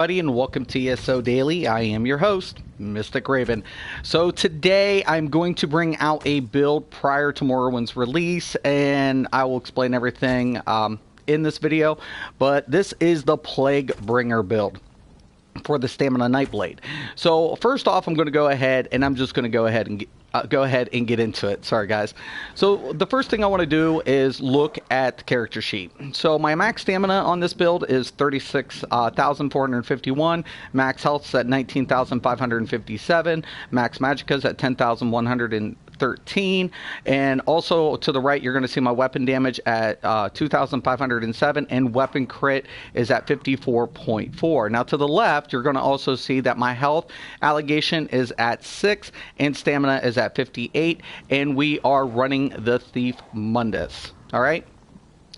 Buddy, and welcome to ESO Daily. I am your host, Mystic Raven. So today I'm going to bring out a build prior to Morrowind's release, and I will explain everything in this video. But this is the Plaguebringer build for the Stamina Nightblade. So first off, I'm going to go ahead and get into it. Sorry guys. So the first thing I want to do is look at the character sheet. So my max stamina on this build is 36,451, max health is at 19,557, max magicka is at 10,113, and also to the right you're going to see my weapon damage at 2,507, and weapon crit is at 54.4. Now to the left you're going to also see that my health allocation is at 6 and stamina is at 58, and we are running the Thief Mundus. All right.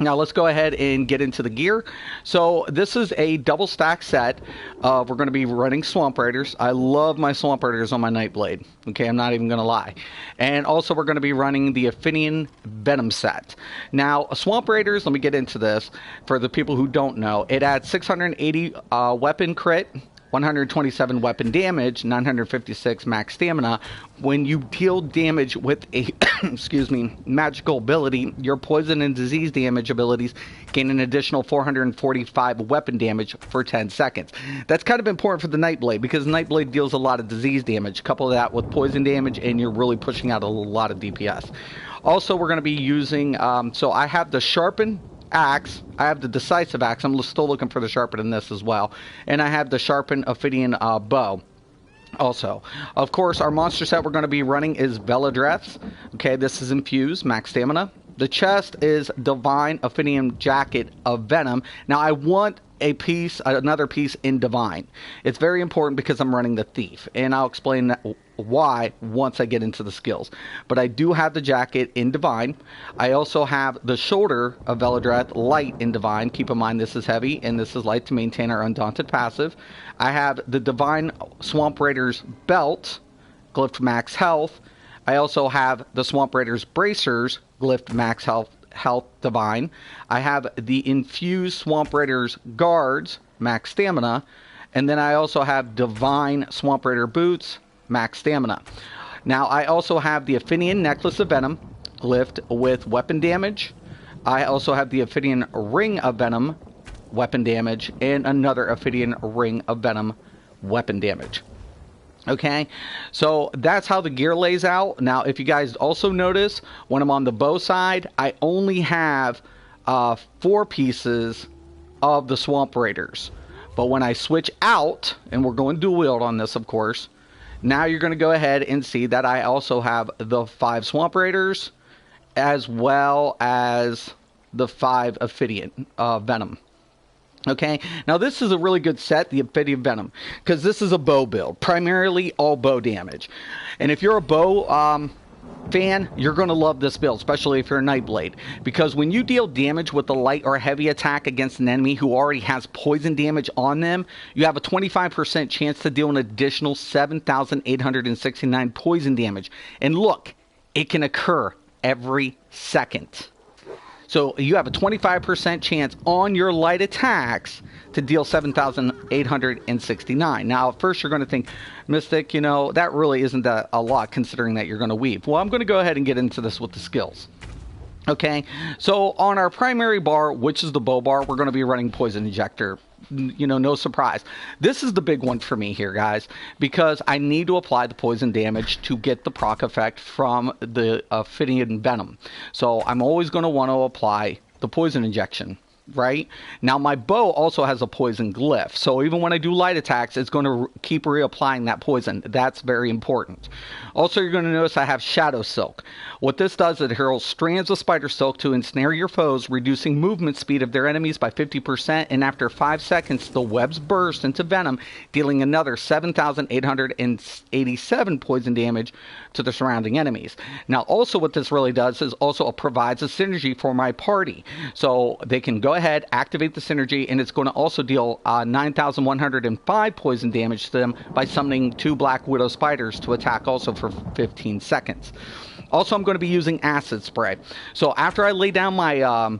Now let's go ahead and get into the gear. So this is a double stack set. We're going to be running Swamp Raiders. I love my Swamp Raiders on my Nightblade. Okay, I'm not even going to lie. And also we're going to be running the Aphinian Venom set. Now Swamp Raiders, let me get into this for the people who don't know. It adds 680 weapon crit, 127 weapon damage, 956 max stamina. When you deal damage with a excuse me, magical ability, your poison and disease damage abilities gain an additional 445 weapon damage for 10 seconds. That's kind of important for the Nightblade because Nightblade deals a lot of disease damage. Couple that with poison damage and you're really pushing out a lot of DPS. Also, we're going to be using, so I have the sharpen axe, I have the decisive axe, I'm still looking for the sharpen in this as well, and I have the sharpen Ophidian bow also. Of course, our monster set we're going to be running is Veladreth. Okay, this is infused, max stamina. The chest is Divine Ophidian Jacket of Venom. Now I want another piece in Divine. It's very important because I'm running the Thief, and I'll explain why once I get into the skills. But I do have the jacket in Divine. I also have the shoulder of Veladreth light in Divine. Keep in mind this is heavy and this is light to maintain our Undaunted passive. I have the Divine Swamp Raiders belt, glyphed max health. I also have the Swamp Raiders bracers, glyphed max health Divine. I have the infused Swamp Raiders guards, max stamina. And then I also have Divine Swamp Raider boots, max stamina. Now I also have the Aphinian Necklace of Venom, glyphed with weapon damage. I also have the Ophidian Ring of Venom, weapon damage, and another Ophidian Ring of Venom, weapon damage. Okay, so that's how the gear lays out. Now, if you guys also notice, when I'm on the bow side, I only have 4 pieces of the Swamp Raiders. But when I switch out, and we're going dual wield on this, of course, now you're going to go ahead and see that I also have the 5 Swamp Raiders, as well as the 5 Ophidian Venom. Okay, now this is a really good set, the Ophidian Venom, because this is a bow build, primarily all bow damage. And if you're a bow fan, you're going to love this build, especially if you're a Nightblade, because when you deal damage with a light or heavy attack against an enemy who already has poison damage on them, you have a 25% chance to deal an additional 7,869 poison damage. And look, it can occur every second. So you have a 25% chance on your light attacks to deal 7,869. Now, at first you're going to think, Mystic, you know, that really isn't that a lot considering that you're going to weave. Well, I'm going to go ahead and get into this with the skills. Okay, so on our primary bar, which is the bow bar, we're going to be running Poison Injector. You know, no surprise. This is the big one for me here, guys, because I need to apply the poison damage to get the proc effect from the Ophidian Venom. So I'm always going to want to apply the poison injection. Right? Now my bow also has a poison glyph, so even when I do light attacks, it's going to keep reapplying that poison. That's very important. Also, you're going to notice I have Shadow Silk. What this does is it hurls strands of spider silk to ensnare your foes, reducing movement speed of their enemies by 50%, and after 5 seconds, the webs burst into venom, dealing another 7,887 poison damage to the surrounding enemies. Now, also what this really does is also it provides a synergy for my party, so they can go ahead, activate the synergy, and it's going to also deal 9,105 poison damage to them by summoning 2 Black Widow spiders to attack also for 15 seconds. Also, I'm going to be using Acid Spray. So after I lay down my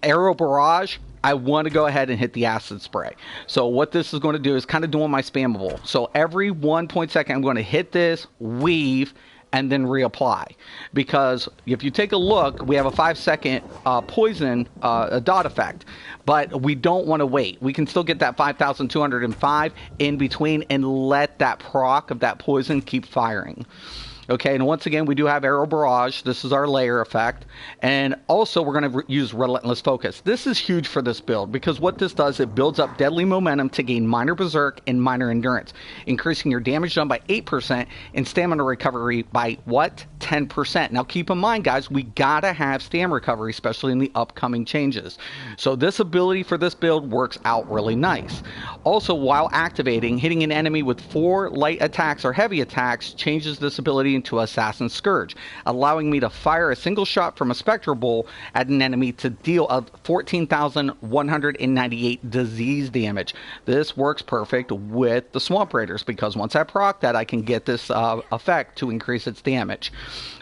Arrow Barrage, I want to go ahead and hit the acid spray. So what this is going to do is kind of doing my spammable. So every 1.2 I'm going to hit this, weave, and then reapply. Because if you take a look, we have a 5-second poison a dot effect, but we don't want to wait. We can still get that 5,205 in between and let that proc of that poison keep firing. Okay, and once again, we do have Arrow Barrage. This is our layer effect. And also, we're going to use Relentless Focus. This is huge for this build, because what this does, it builds up deadly momentum to gain minor Berserk and minor Endurance, increasing your damage done by 8% and stamina recovery by, what? 10%. Now, keep in mind, guys, we gotta have stamina recovery, especially in the upcoming changes. So this ability for this build works out really nice. Also, while activating, hitting an enemy with 4 light attacks or heavy attacks changes this ability into Assassin's Scourge, allowing me to fire a single shot from a Spectral Bowl at an enemy to deal 14,198 disease damage. This works perfect with the Swamp Raiders, because once I proc that, I can get this effect to increase its damage.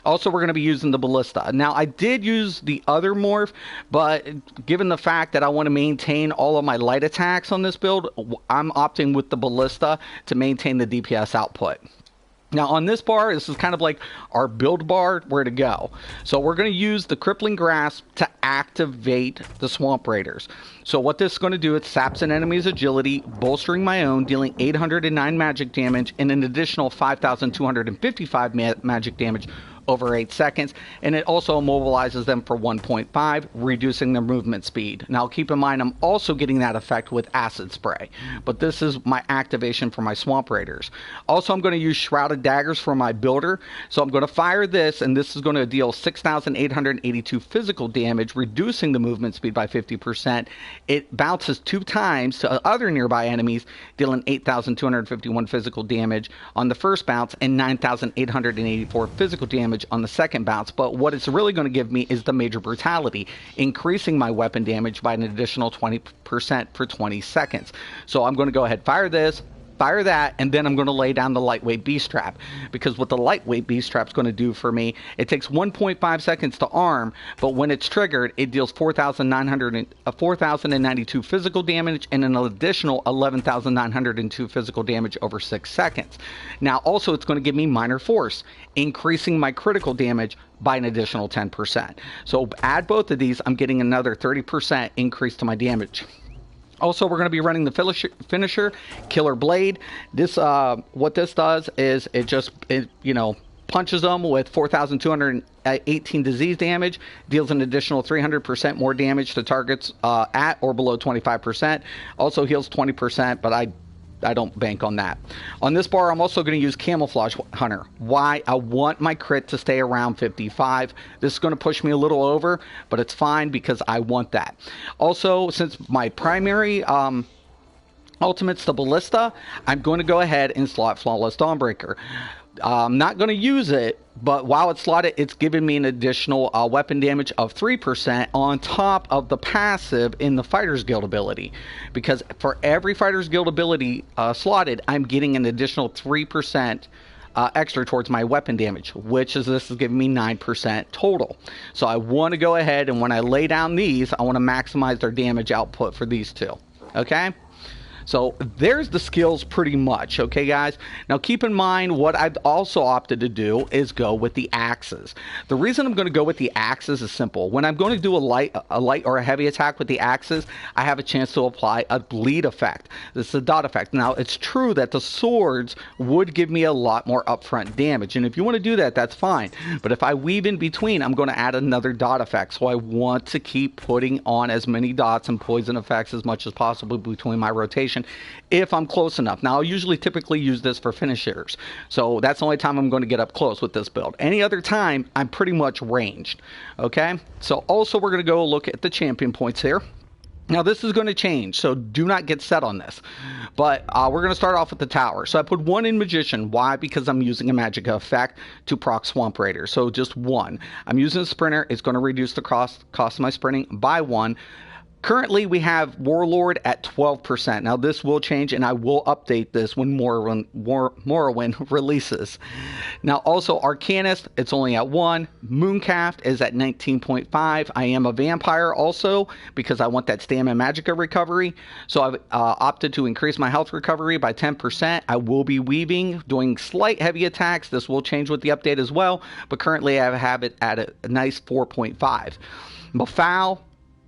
Also, we're going to be using the Ballista. Now, I did use the other morph, but given the fact that I want to maintain all of my light attacks on this build, I'm opting with the Ballista to maintain the DPS output. Now, on this bar, this is kind of like our build bar, where to go. So we're going to use the Crippling Grasp to activate the Swamp Raiders. So what this is going to do, it saps an enemy's agility, bolstering my own, dealing 809 magic damage and an additional 5,255 magic damage over 8 seconds, and it also immobilizes them for 1.5, reducing their movement speed. Now keep in mind, I'm also getting that effect with Acid Spray, but this is my activation for my Swamp Raiders. Also, I'm going to use Shrouded Daggers for my builder, so I'm going to fire this, and this is going to deal 6,882 physical damage, reducing the movement speed by 50%. It bounces 2 times to other nearby enemies, dealing 8,251 physical damage on the first bounce and 9,884 physical damage on the second bounce. But what it's really going to give me is the Major Brutality, increasing my weapon damage by an additional 20% for 20 seconds. So I'm going to go ahead, fire this, fire that, and then I'm going to lay down the Lightweight Beast Trap, because what the Lightweight Beast Trap is going to do for me, it takes 1.5 seconds to arm, but when it's triggered, it deals 4,092 physical damage and an additional 11,902 physical damage over 6 seconds. Now, also, it's going to give me Minor Force, increasing my critical damage by an additional 10%. So add both of these, I'm getting another 30% increase to my damage. Also, we're going to be running the finisher, Killer Blade. This, what this does is it punches them with 4,218 disease damage, deals an additional 300% more damage to targets at or below 25%. Also heals 20%, but I don't bank on that. On this bar, I'm also going to use Camouflage Hunter. Why? I want my crit to stay around 55. This is going to push me a little over, but it's fine because I want that. Also, since my primary ultimate's the Ballista, I'm going to go ahead and slot Flawless Dawnbreaker. I'm not going to use it, but while it's slotted, it's giving me an additional weapon damage of 3% on top of the passive in the Fighter's Guild ability. Because for every Fighter's Guild ability slotted, I'm getting an additional 3% extra towards my weapon damage, which is, this is giving me 9% total. So I want to go ahead, and when I lay down these, I want to maximize their damage output for these two. Okay? So there's the skills pretty much, okay, guys? Now, keep in mind, what I've also opted to do is go with the axes. The reason I'm going to go with the axes is simple. When I'm going to do a light or a heavy attack with the axes, I have a chance to apply a bleed effect. This is a dot effect. Now, it's true that the swords would give me a lot more upfront damage, and if you want to do that, that's fine. But if I weave in between, I'm going to add another dot effect. So I want to keep putting on as many dots and poison effects as much as possible between my rotation, if I'm close enough. Now, I'll typically use this for finishers, so that's the only time I'm going to get up close with this build. Any other time, I'm pretty much ranged. Okay, so also we're going to go look at the champion points here. Now, this is going to change, so do not get set on this. But we're going to start off with the tower. So I put 1 in Magician. Why? Because I'm using a magic effect to proc Swamp Raider. So just 1. I'm using a Sprinter. It's going to reduce the cost of my sprinting by 1. Currently, we have Warlord at 12%. Now, this will change, and I will update this when Morrowind releases. Now, also, Arcanist, it's only at 1. Mooncalf is at 19.5. I am a vampire also, because I want that stamina magicka recovery. So I've opted to increase my health recovery by 10%. I will be weaving, doing slight heavy attacks. This will change with the update as well, but currently I have it at a nice 4.5. Mafal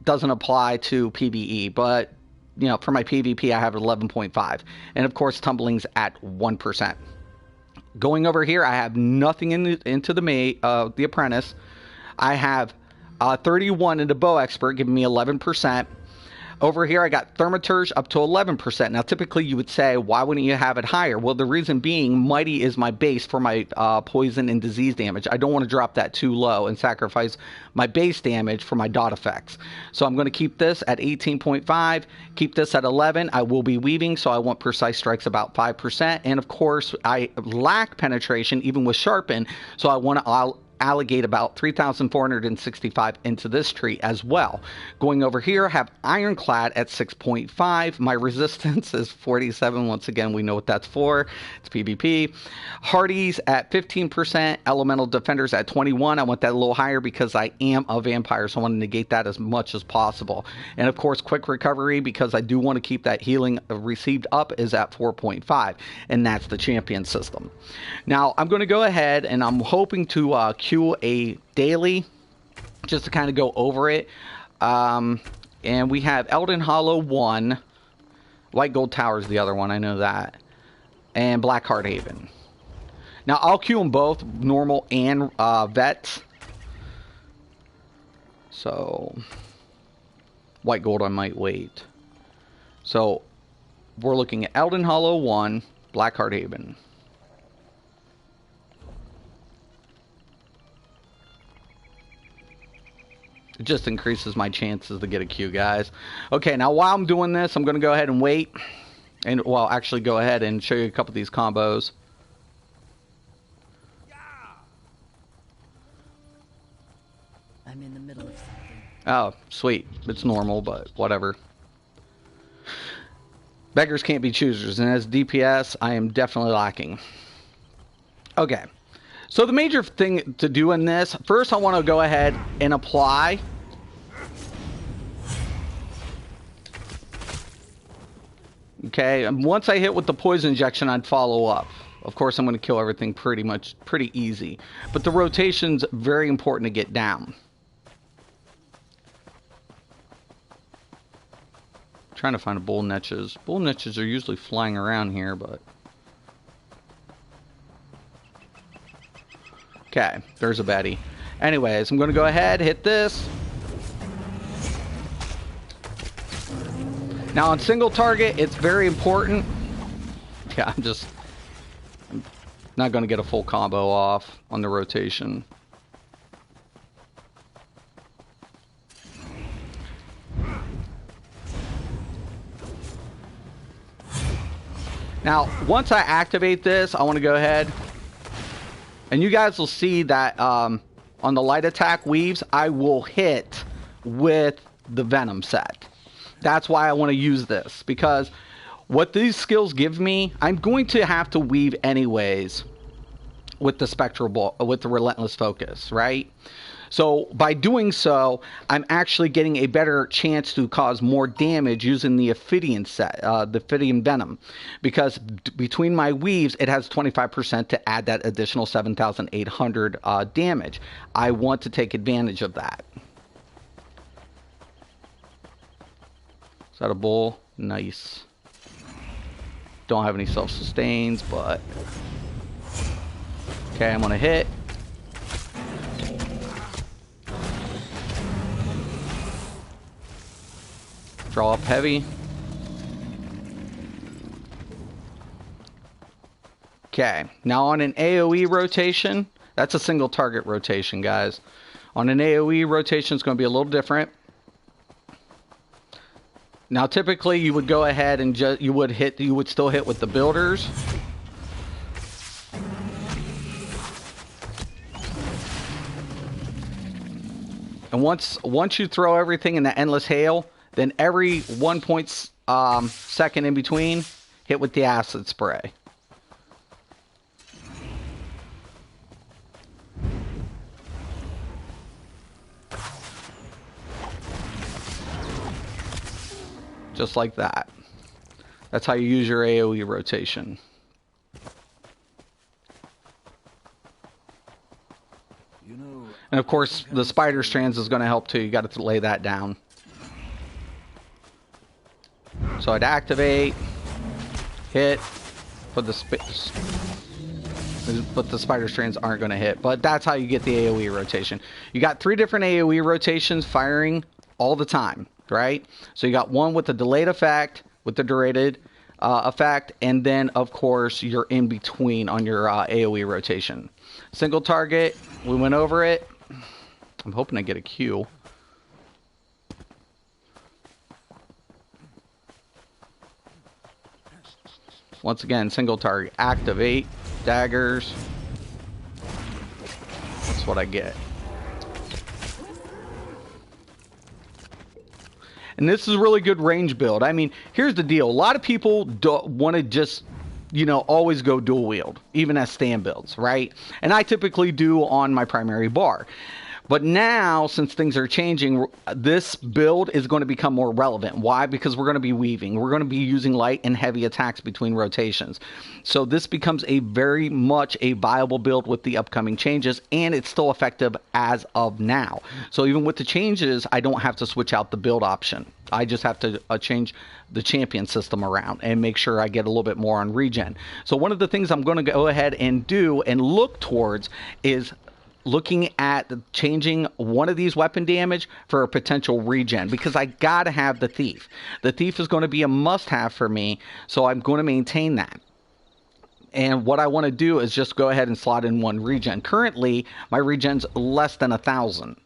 doesn't apply to PvE, but you know, for my PvP I have 11.5, and of course Tumbling's at 1%. Going over here, I have nothing into the apprentice. I have 31 into bow expert, giving me 11%. Over here, I got Thaumaturge up to 11%. Now, typically, you would say, why wouldn't you have it higher? Well, the reason being, Mighty is my base for my poison and disease damage. I don't want to drop that too low and sacrifice my base damage for my dot effects. So I'm going to keep this at 18.5, keep this at 11. I will be weaving, so I want precise strikes about 5%. And, of course, I lack penetration, even with sharpen, so I want to allocate about 3,465 into this tree as well. Going over here, I have Ironclad at 6.5. My resistance is 47. Once again, we know what that's for. It's PvP. Hardies at 15%. Elemental Defenders at 21. I want that a little higher because I am a vampire, so I want to negate that as much as possible. And of course, Quick Recovery, because I do want to keep that healing received up, is at 4.5. And that's the champion system. Now, I'm going to go ahead and I'm hoping to queue a daily just to kind of go over it. And we have Elden Hollow 1, White Gold Tower is the other one, I know that, and Blackheart Haven. Now I'll queue them both, normal and vet. So White Gold I might wait. So we're looking at Elden Hollow 1, Blackheart Haven. It just increases my chances to get a queue, guys. Okay, now while I'm doing this, I'm going to go ahead and wait. And, well, actually go ahead and show you a couple of these combos. I'm in the middle of something. Oh, sweet. It's normal, but whatever. Beggars can't be choosers, and as DPS, I am definitely lacking. Okay. So the major thing to do in this, first I want to go ahead and apply. Okay, and once I hit with the poison injection, I'd follow up. Of course, I'm going to kill everything pretty easy. But the rotation's very important to get down. Trying to find a bull niches. Bull niches are usually flying around here, but... Okay, there's a baddie. Anyways, I'm going to go ahead, hit this. Now on single target, it's very important. Yeah, I'm not going to get a full combo off on the rotation. Now, once I activate this, I want to go ahead. And you guys will see that on the light attack weaves, I will hit with the Venom set. That's why I want to use this. Because what these skills give me, I'm going to have to weave anyways with the Spectral Ball, with the Relentless Focus, right? So by doing so, I'm actually getting a better chance to cause more damage using the Ophidian set, the Ophidian Venom. Because between my weaves, it has 25% to add that additional 7,800 damage. I want to take advantage of that. Is that a bull? Nice. Don't have any self-sustains, but... Okay, I'm going to hit. Draw up heavy. Okay, now on an AoE rotation, that's a single target rotation, guys. On an AoE rotation, it's going to be a little different. Now, typically, you would go ahead and you would still hit with the builders. And once you throw everything in the endless hail, Then every 1 second in between, hit with the acid spray. Just like that. That's how you use your AoE rotation. And of course, the spider strands is going to help too. You got to lay that down. So I'd activate, hit, but the spider strands aren't going to hit. But that's how you get the AoE rotation. You got 3 different AoE rotations firing all the time, right? So you got one with the delayed effect, with the durated effect, and then of course you're in between on your AoE rotation. Single target, we went over it. I'm hoping I get a Q. Once again, single target, activate, daggers. That's what I get. And this is a really good range build. I mean, here's the deal. A lot of people don't want to just, you know, always go dual wield, even as stand builds, right? And I typically do on my primary bar. But now, since things are changing, this build is going to become more relevant. Why? Because we're going to be weaving. We're going to be using light and heavy attacks between rotations. So this becomes a very much a viable build with the upcoming changes, and it's still effective as of now. So even with the changes, I don't have to switch out the build option. I just have to change the champion system around and make sure I get a little bit more on regen. So one of the things I'm going to go ahead and do and look towards is looking at changing one of these weapon damage for a potential regen, because I gotta have the thief. The thief is going to be a must-have for me, so I'm going to maintain that. And what I want to do is just go ahead and slot in one regen. Currently, my regen's less than 1,000.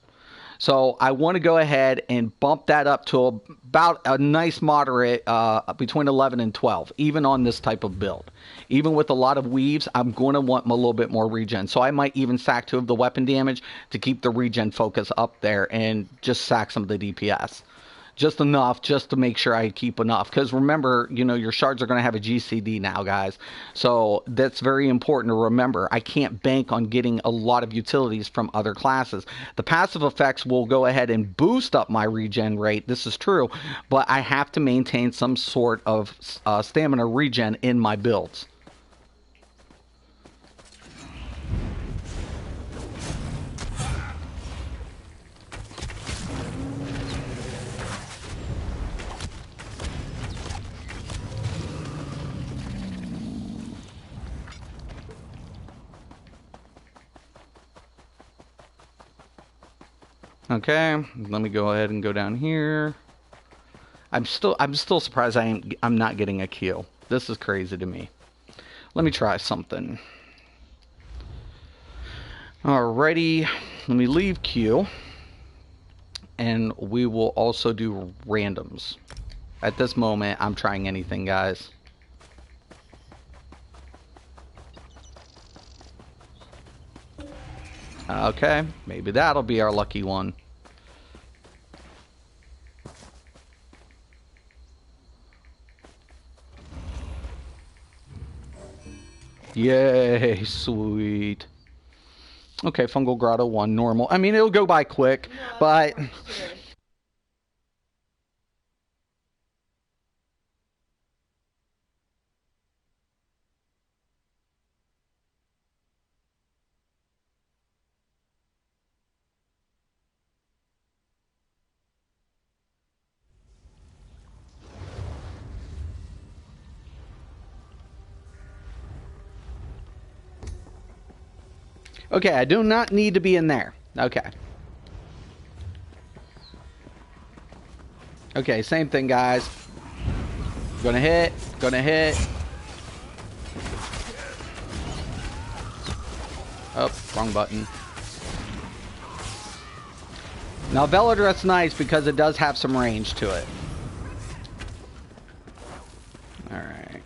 So I want to go ahead and bump that up to about a nice moderate between 11 and 12, even on this type of build. Even with a lot of weaves, I'm going to want a little bit more regen. So I might even sack 2 of the weapon damage to keep the regen focus up there and just sack some of the DPS. Just enough, just to make sure I keep enough. Because remember, you know, your shards are going to have a GCD now, guys. So that's very important to remember. I can't bank on getting a lot of utilities from other classes. The passive effects will go ahead and boost up my regen rate. This is true. But I have to maintain some sort of stamina regen in my builds. Okay, let me go ahead and go down here. I'm still surprised I'm not getting a Q. This is crazy to me. Let me try something. Alrighty, let me leave Q. And we will also do randoms. At this moment, I'm trying anything, guys. Okay, maybe that'll be our lucky one. Yay, sweet. Okay, Fungal Grotto 1, normal. I mean, it'll go by quick, but... Okay, I do not need to be in there. Okay. Okay, same thing, guys. Gonna hit. Gonna hit. Oh, wrong button. Now, Veladret's nice because it does have some range to it. Alright.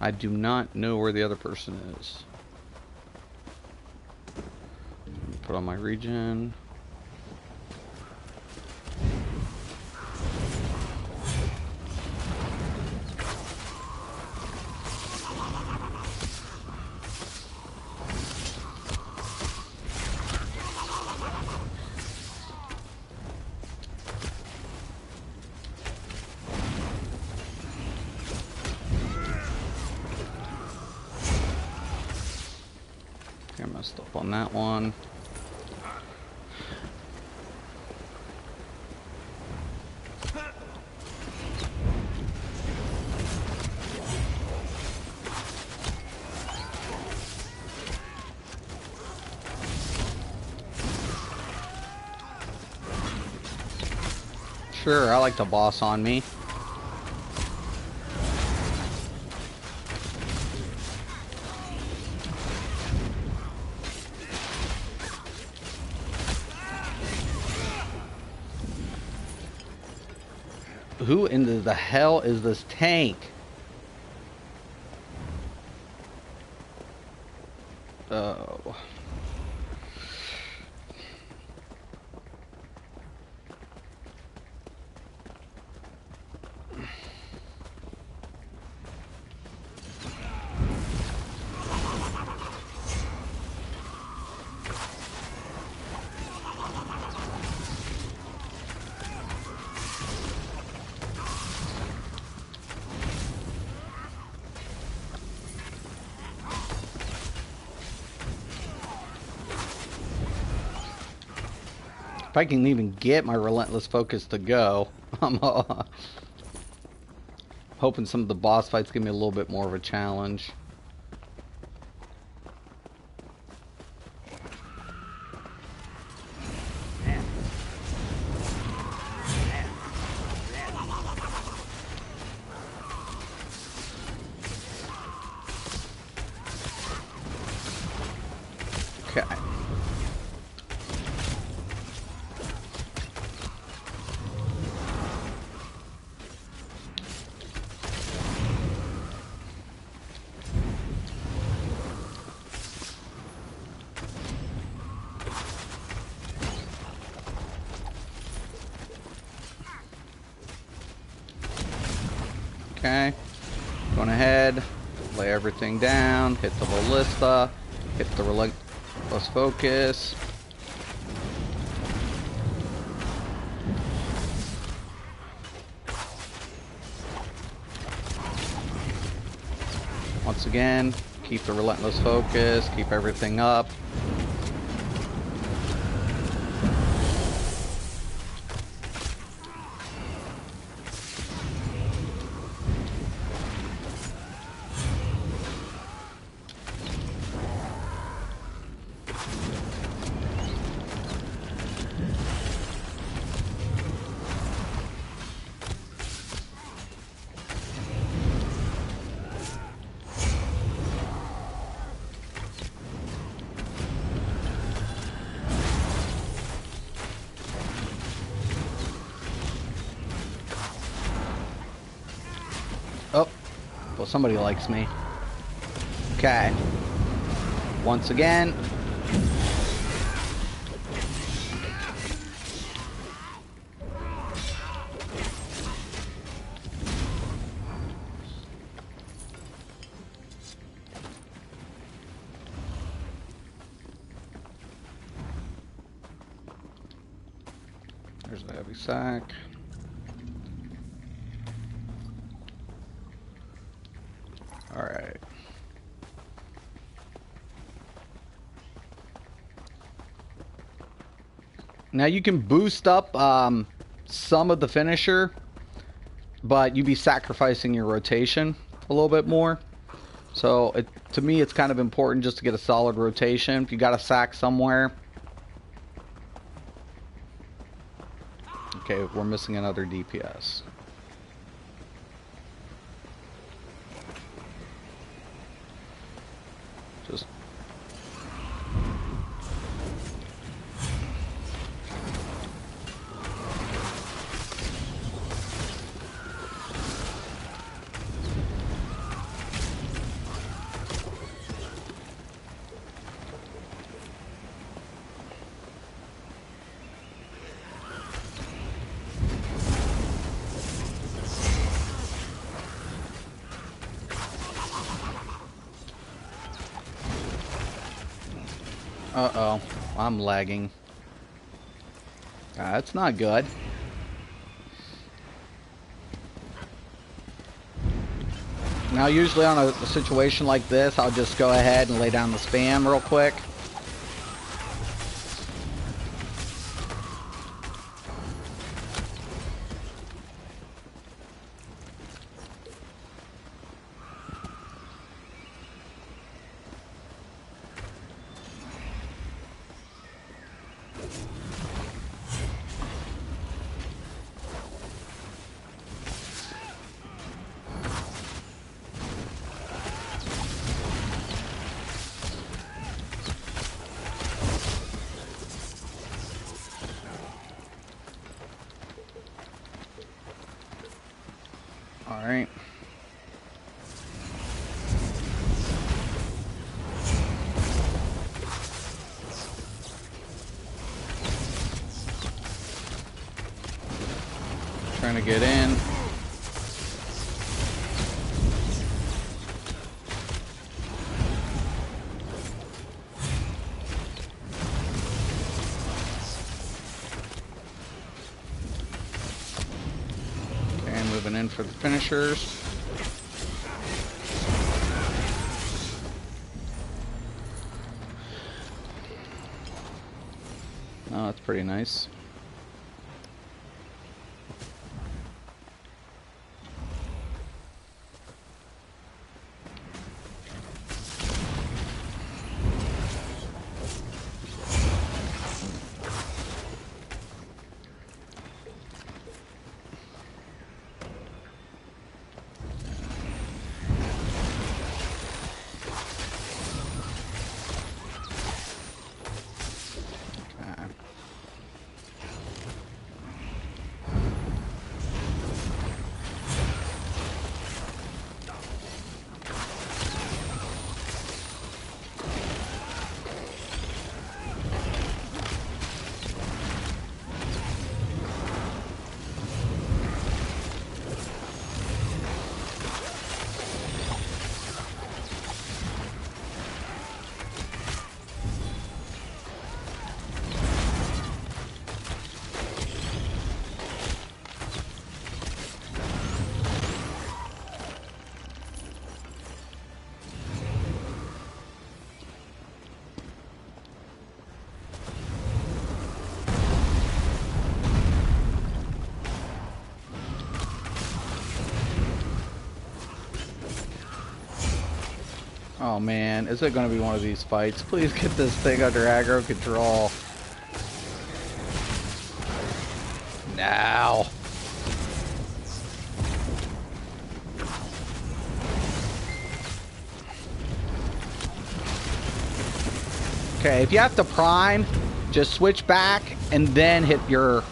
I do not know where the other person is. Put on my regen. I messed up on that one. Sure, I like the boss on me. Who in the hell is this tank? Oh. If I can even get my relentless focus to go, I'm hoping some of the boss fights give me a little bit more of a challenge. Okay. Okay, going ahead, lay everything down, hit the ballista, hit the relentless focus. Once again, keep the relentless focus, keep everything up. Oh, well, somebody likes me. Okay. Once again. There's the heavy sack. Alright. Now you can boost up some of the finisher, but you'd be sacrificing your rotation a little bit more. So to me, it's kind of important just to get a solid rotation. If you got a sack somewhere. Okay, we're missing another DPS. Just Uh-oh. I'm lagging. That's not good. Now, usually on a situation like this, I'll just go ahead and lay down the spam real quick. Alright. Trying to get in. Okay, moving in for the finishers. Oh, that's pretty nice. Oh man, is it going to be one of these fights? Please get this thing under aggro control. Now. Okay, if you have to prime, just switch back and then hit your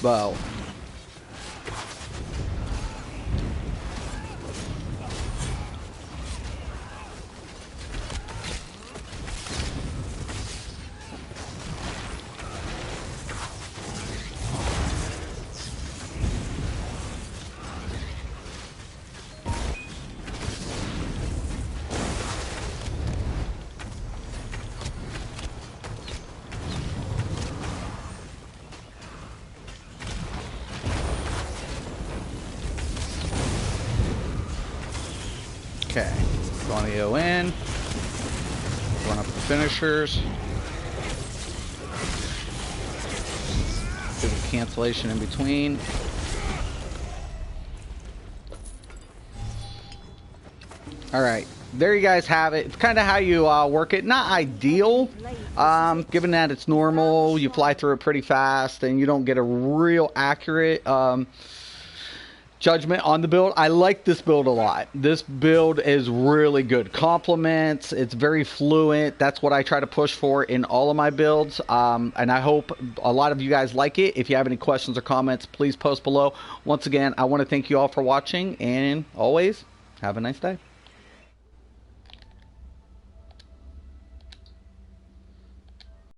bow. Okay, going to go in, run up the finishers, do the cancellation in between. Alright, there you guys have it. It's kind of how you work it. Not ideal, given that it's normal, you fly through it pretty fast, and you don't get a real accurate judgment on the build. I like this build a lot. This build is really good. Compliments, it's very fluent. That's what I try to push for in all of my builds. And I hope a lot of you guys like it. If you have any questions or comments, please post below. Once again, I want to thank you all for watching, and always, have a nice day.